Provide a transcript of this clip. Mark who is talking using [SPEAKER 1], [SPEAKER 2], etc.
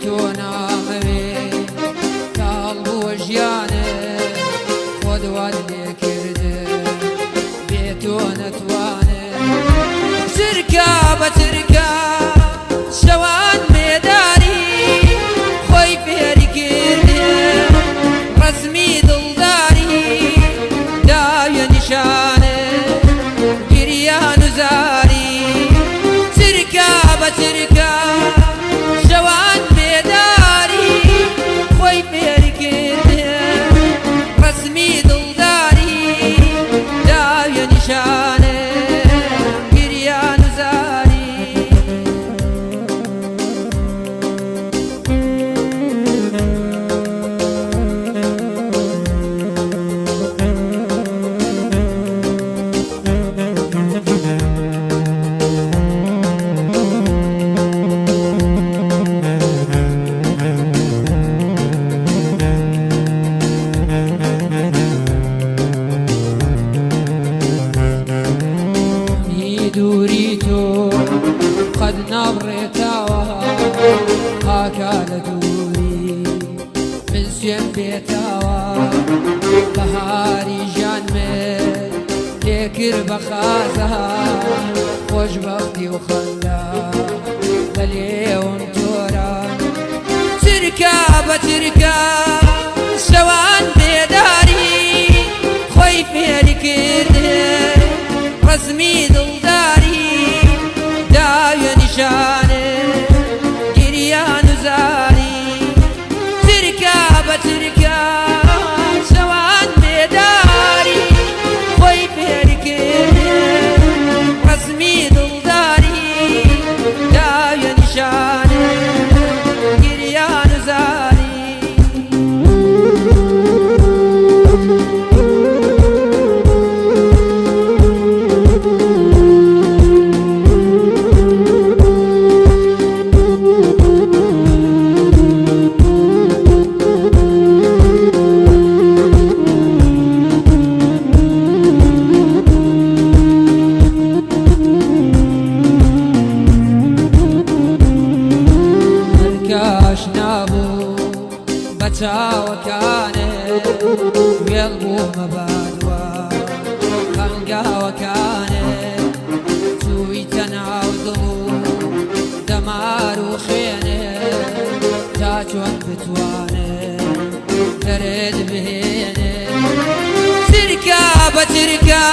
[SPEAKER 1] تۆ نامەوێ کاڵ بووە ژیانە خۆ دوات لێکردە بێ تۆ نەتوانێ چرکە بە چرکە شەوان بێداری خۆی فێری کردێ ڕەسمی دڵداری داویە نیشانێ گریان و زاری چرکە بە چرکە شەوان بێداری خۆی فێری کردێ ڕەسمی دڵداری داویە نیشانێ گریان و زاری دووری تۆ قەت نابڕێتەوە هاکا لە دووری من سوێن بێتەوە بەهاری ژیانمێ لێکرد بە خازە خۆشبەختی و خەندا لە لێوم تۆران چرکە بە چرکە شەوان بێداری خۆی فێری کردێ ڕەسمی دڵداری داویە نیشانێ گریان و زاری چرکە بە چرکە شەوان بێداری خۆی فێری کردێ ڕەسمی دڵداری داویە نیشانێ گریان و زاری نابوو بە چاوەکانێ وێڵ بوومە بادوە خەنگاوەکانێ چوویتە ناو دڵ و دەمار و خوێنێ تا چۆن بتوانێ دەرێت بهێنێ چرکە بە چرکە